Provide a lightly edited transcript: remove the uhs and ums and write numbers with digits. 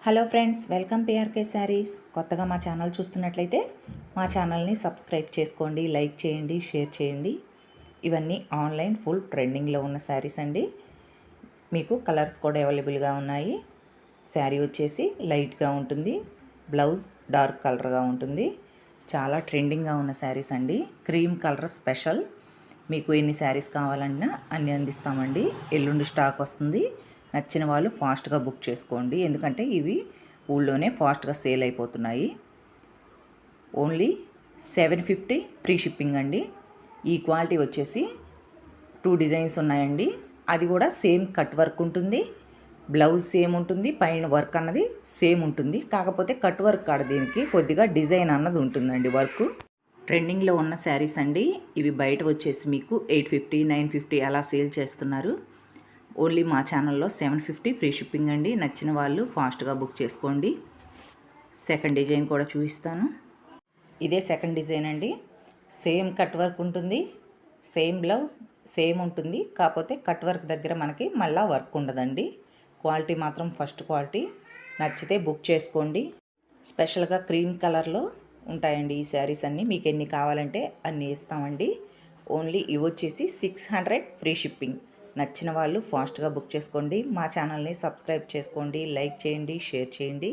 Hello friends, welcome PRK saris. కొత్తగా మా channel చూస్తున్నట్లయితే మా ఛానల్ని సబ్స్క్రైబ్ చేసుకోండి, లైక్ చేయండి, షేర్ చేయండి. ఇవన్నీ ఆన్లైన్ ఫుల్ ట్రెండింగ్లో ఉన్న శారీస్ అండి. మీకు కలర్స్ కూడా అవైలబుల్గా ఉన్నాయి. శారీ వచ్చేసి లైట్గా ఉంటుంది, బ్లౌజ్ డార్క్ కలర్గా ఉంటుంది. చాలా ట్రెండింగ్గా ఉన్న శారీస్ అండి. Cream colour special. మీకు ఎన్ని శారీస్ కావాలన్నా అన్ని అందిస్తామండి. ఎల్లుండి స్టాక్ వస్తుంది. నచ్చిన వాళ్ళు ఫాస్ట్గా బుక్ చేసుకోండి, ఎందుకంటే ఇవి ఊళ్ళోనే ఫాస్ట్గా సేల్ అయిపోతున్నాయి. ఓన్లీ 750 ఫ్రీ షిప్పింగ్ అండి. ఈ క్వాలిటీ వచ్చేసి 2 డిజైన్స్ ఉన్నాయండి. అది కూడా సేమ్ కట్ వర్క్ ఉంటుంది, బ్లౌజ్ సేమ్ ఉంటుంది, పైన వర్క్ అన్నది సేమ్ ఉంటుంది. కాకపోతే కట్ వర్క్ కాడ దీనికి కొద్దిగా డిజైన్ అన్నది ఉంటుందండి. వర్క్ ట్రెండింగ్లో ఉన్న శారీస్ అండి. ఇవి బయట వచ్చేసి మీకు 850, 950 అలా సేల్ చేస్తున్నారు. ఓన్లీ మా ఛానల్లో 750 ఫ్రీ షిప్పింగ్ అండి. నచ్చిన వాళ్ళు ఫాస్ట్గా బుక్ చేసుకోండి. సెకండ్ డిజైన్ కూడా చూపిస్తాను. ఇదే సెకండ్ డిజైన్ అండి. సేమ్ కట్ వర్క్ ఉంటుంది, సేమ్ బ్లౌజ్ సేమ్ ఉంటుంది. కాకపోతే కట్ వర్క్ దగ్గర మనకి మళ్ళీ వర్క్ ఉండదండి. క్వాలిటీ మాత్రం ఫస్ట్ క్వాలిటీ. నచ్చితే బుక్ చేసుకోండి. స్పెషల్గా క్రీమ్ కలర్లో ఉంటాయండి ఈ శారీస్ అన్నీ. మీకు ఎన్ని కావాలంటే అన్నీ ఇస్తామండి. ఓన్లీ ఇవి వచ్చేసి 600 ఫ్రీ షిప్పింగ్. నచ్చిన వాళ్ళు ఫాస్ట్గా బుక్ చేసుకోండి. మా ఛానల్ని సబ్స్క్రైబ్ చేసుకోండి, లైక్ చేయండి, షేర్ చేయండి.